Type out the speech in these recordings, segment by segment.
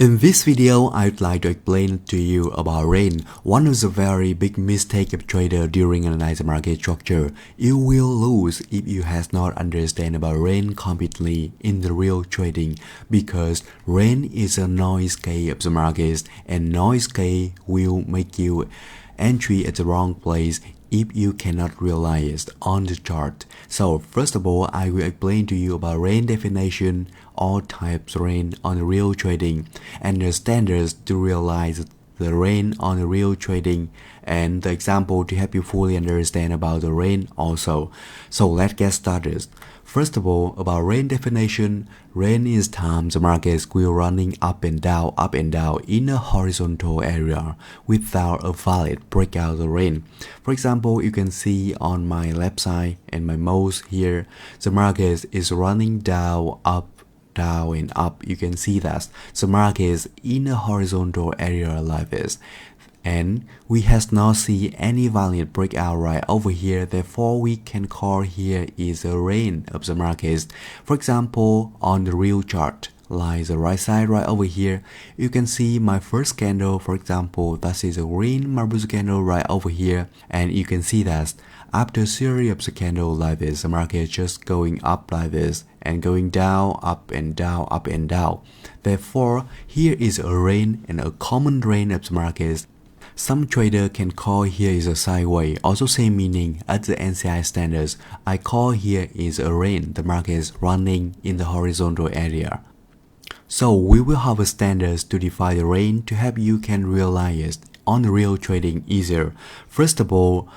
In this video, I'd like to explain to you about rain. One of the very big mistakes of trader during analyzing market structure. You will lose if you has not understand about rain completely in the real trading, because rain is a noise scale of the market, and noise scale will make you entry at the wrong place if you cannot realize on the chart. So first of all, I will explain to you about rain definition, all types of rain on the real trading, and the standards to realize the rain on the real trading, and the example to help you fully understand about the rain also. So let's get started. First of all, about rain definition, rain is time the market will running up and down in a horizontal area without a valid breakout of rain. For example, you can see on my left side and my mouse here, the market is running down, up, down and up. You can see that the market is in a horizontal area like this, and we has not seen any valid breakout right over here. Therefore, we can call here is a rain of the market. For example, on the real chart, like the right side right over here, you can see my first candle. For example, that is a green Marubozu candle right over here, and you can see that after a series of the candle like this, the market just going up like this and going down, up and down, up and down. Therefore, here is a rain and a common rain of the market. Some trader can call here is a sideways, also same meaning as the NCI standards. I call here is a rain, the market is running in the horizontal area. So we will have a standards to define the rain to help you can realize on the real trading easier. First of all,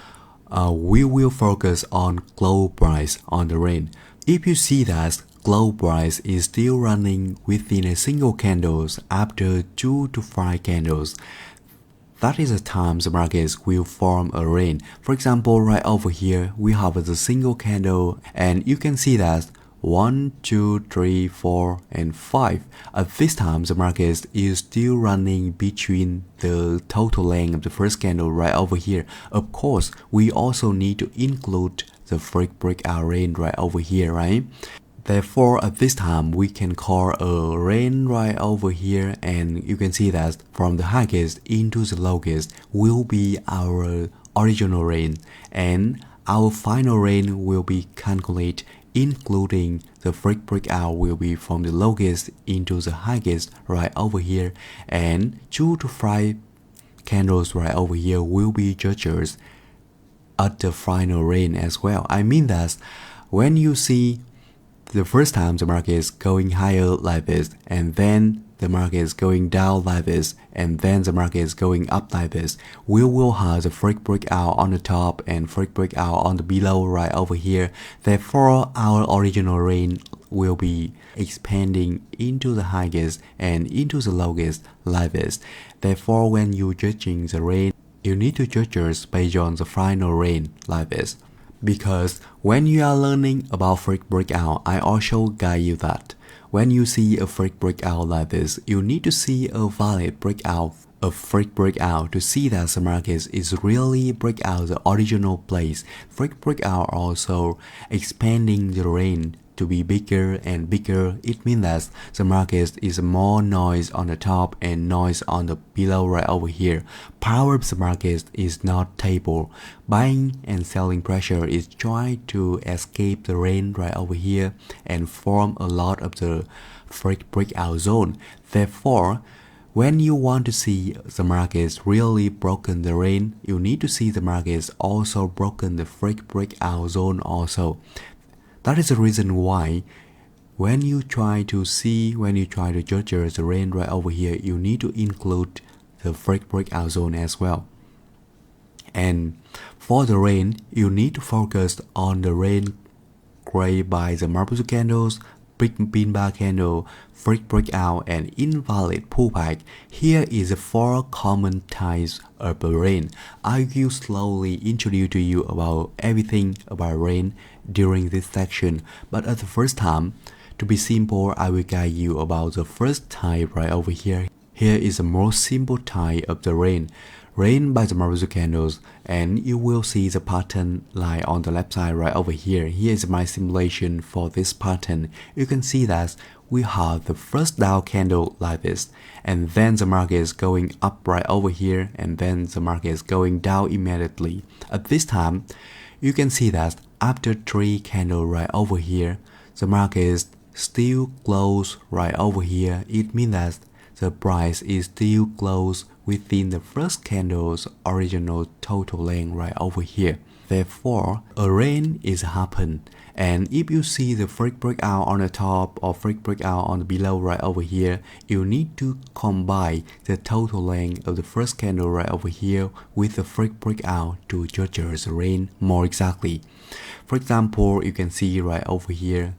we will focus on close price on the rain. If you see that close price is still running within a single candles after 2 to 5 candles, that is the time the markets will form a rain. For example, right over here, we have the single candle, and you can see that 1, 2, 3, 4, and 5. At this time, the market is still running between the total length of the first candle right over here. Of course, we also need to include the first breakout rain right over here, right? Therefore, at this time, we can call a rain right over here, and you can see that from the highest into the lowest will be our original rain, and our final rain will be calculated including the first breakout will be from the lowest into the highest right over here, and 2 to 5 candles right over here will be judged at the final rain as well. I mean that when you see the first time the market is going higher like this, and then the market is going down like this, and then the market is going up like this, we will have the first breakout on the top and first breakout on the below right over here. Therefore, our original range will be expanding into the highest and into the lowest like this. Therefore, when you judging the range, you need to judge based on the final range like this. Because when you are learning about first breakout, I also guide you that when you see a first breakout like this, you need to see a valid breakout of first breakout to see that the market is really break out the original place. First breakout also expanding the range to be bigger and bigger. It means that the market is more noise on the top and noise on the below right over here. Power of the market is not stable. Buying and selling pressure is trying to escape the range right over here and form a lot of the first breakout zone. Therefore, when you want to see the market really broken the range, you need to see the market also broken the first breakout zone also. That is the reason why when you try to judge the range right over here, you need to include the first breakout zone as well. And for the range, you need to focus on the range created by the Marubozu candles, big pin bar candle, first breakout, and invalid pullback. Here is the 4 common types of the rain. I will slowly introduce to you about everything about rain during this section, but at the first time, to be simple, I will guide you about the first type right over here. Here is the most simple type of the rain. Rain by the Marubozu candles, and you will see the pattern line on the left side right over here. Here is my simulation for this pattern. You can see that we have the first down candle like this, and then the market is going up right over here, and then the market is going down immediately. At this time, you can see that after 3 candles right over here, the market is still close right over here. It means that the price is still close within the first candle's original total length right over here. Therefore, a range is happened. And if you see the freak breakout on the top or freak breakout on the below right over here, you need to combine the total length of the first candle right over here with the freak breakout to judge the range more exactly. For example, you can see right over here,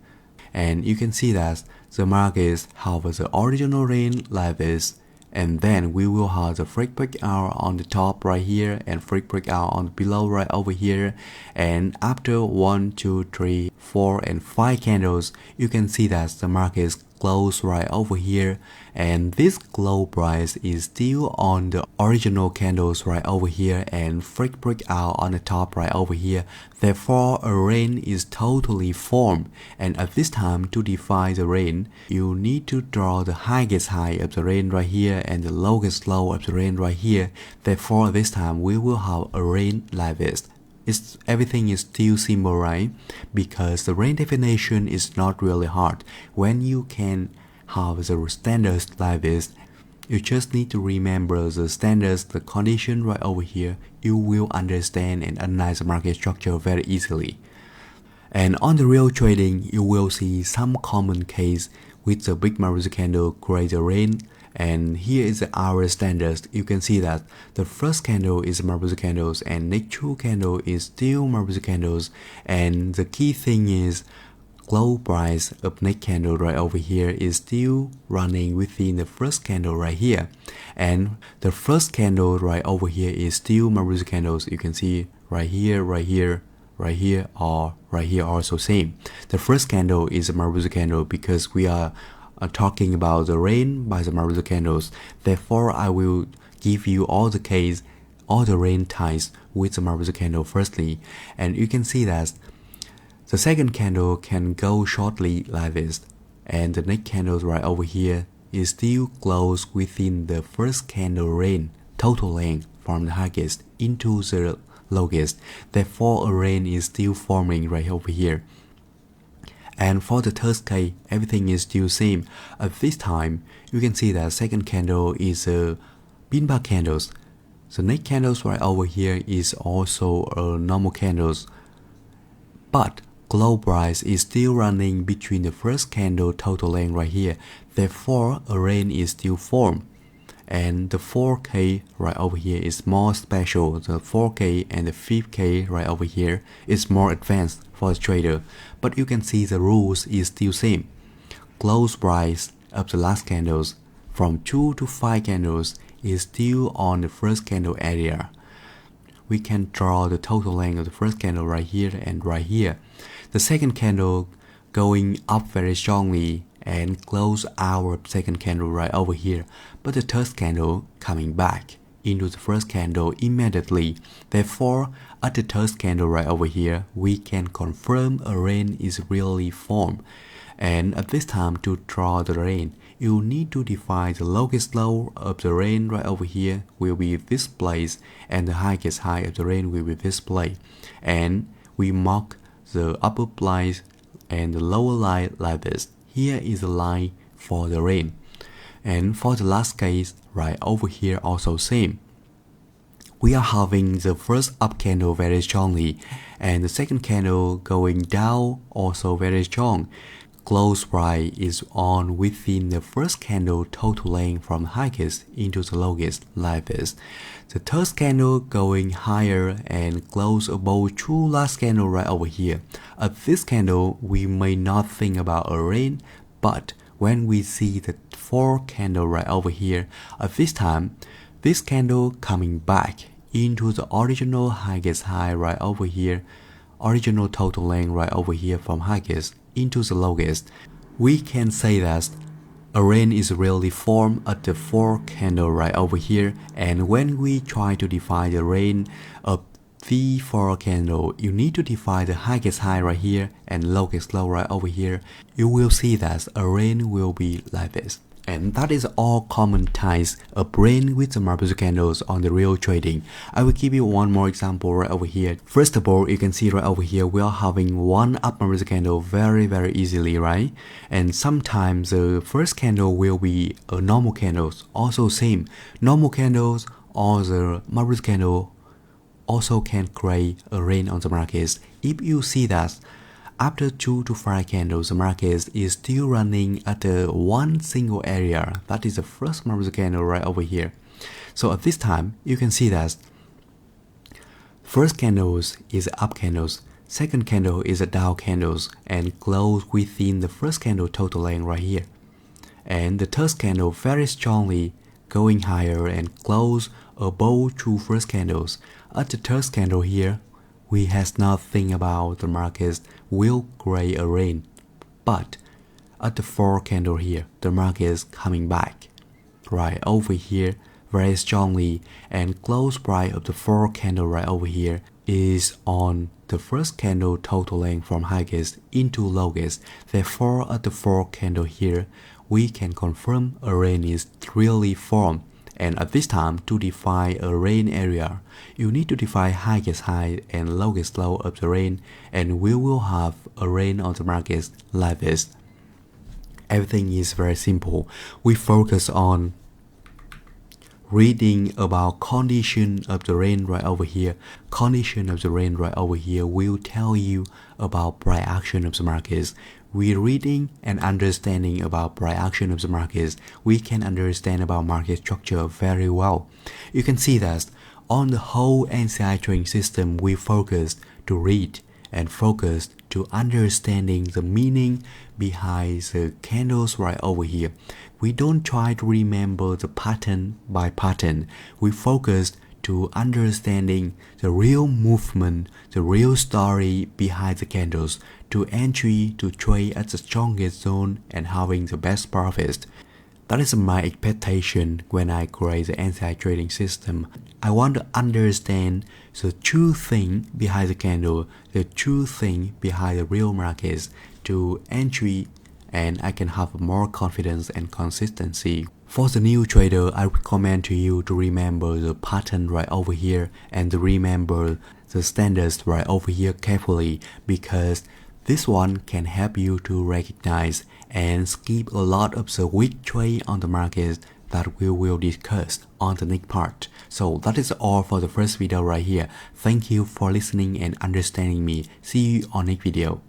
and you can see that the market have the original range like this, and then we will have the freak breakout on the top right here and freak breakout on the below right over here. And after 1, 2, 3, 4 and 5 candles, you can see that the market is close right over here, and this close price is still on the original candles right over here and freak breakout on the top right over here. Therefore, a range is totally formed, and at this time, to define the range, you need to draw the highest high of the range right here and the lowest low of the range right here. Therefore, this time we will have a range like this. Everything is still simple, right? Because the range definition is not really hard. When you can have the standards like this, you just need to remember the standards, the condition right over here. You will understand and analyze the market structure very easily. And on the real trading, you will see some common case with the big Marubozu candle create a range. And here is the hour standards. You can see that the first candle is Marubozu candles and next 2 candle is still Marubozu candles. And the key thing is close price of next candle right over here is still running within the first candle right here. And the first candle right over here is still Marubozu candles. You can see right here, right here, right here, or right here also same. The first candle is a Marubozu candle because we are talking about the range by the Marubozu candles. Therefore, I will give you all the case, all the range types with the Marubozu candle firstly. And you can see that the second candle can go shortly like this, and the next candle right over here is still close within the first candle range total length from the highest into the lowest. Therefore, a range is still forming right over here. And for the third case, everything is still same. At this time, you can see that second candle is a pin bar candles. The next candles right over here is also a normal candles. But close price is still running between the first candle total length right here. Therefore, a range is still formed. And the 4K right over here is more special. The 4K and the 5K right over here is more advanced for the trader. But you can see the rules is still same. Close price of the last candles from 2 to 5 candles is still on the first candle area. We can draw the total length of the first candle right here and right here. The second candle going up very strongly and close our second candle right over here, but the third candle coming back into the first candle immediately. Therefore, at the third candle right over here, we can confirm a range is really formed. And at this time, to draw the range, you need to define the lowest low of the range right over here will be this place, and the highest high of the range will be this place. And we mark the upper line and the lower line like this. Here is the line for the range. And for the last case, right over here also same. We are having the first up candle very strongly, and the second candle going down also very strong. Close price is on within the first candle total length from highest into the lowest like this. The third candle going higher and close above 2 last candle right over here. At this candle, we may not think about a range, but when we see the 4 candle right over here, at this time, this candle coming back into the original highest high right over here, original total length right over here from highest into the lowest, we can say that a range is really formed at the 4 candle right over here. And when we try to define the range of V4 candle, you need to define the highest high right here and lowest low right over here. You will see that a range will be like this. And that is all common types of range with the Marubozu candles on the real trading. I will give you one more example right over here. First of all, you can see right over here we are having one up Marubozu candle very easily, right? And sometimes the first candle will be a normal candles. Also same, normal candles or the Marubozu candle also can create a range on the market. If you see that after 2 to 5 candles, the market is still running at one single area. That is the first Marubozu candle right over here. So at this time, you can see that first candles is up candles, second candle is a down candles, and close within the first candle total length right here. And the third candle very strongly going higher and close above 2 first candles. At the third candle here, we has nothing about the market will create a range, but at the 4 candle here, the market is coming back right over here very strongly, and close price of the 4 candle right over here is on the first candle total length from highest into lowest. Therefore, at the 4 candle here, we can confirm a range is really formed. And at this time, to define a range area, you need to define highest high and lowest low of the range, and we will have a range on the market like this. Everything is very simple. We focus on reading about condition of the range right over here. Condition of the range right over here will tell you about price action of the markets. We're reading and understanding about price action of the markets. We can understand about market structure very well. You can see that on the whole NCI trading system, we focused to read and focused to understanding the meaning behind the candles right over here. We don't try to remember the pattern by pattern. We focused to understanding the real movement, the real story behind the candles, to entry to trade at the strongest zone and having the best profits. That is my expectation when I create the NCI trading system. I want to understand the true thing behind the candle, the true thing behind the real markets to entry, and I can have more confidence and consistency. For the new trader, I recommend to you to remember the pattern right over here and to remember the standards right over here carefully, because this one can help you to recognize and skip a lot of the weak trade on the market that we will discuss on the next part. So that is all for the first video right here. Thank you for listening and understanding me. See you on next video.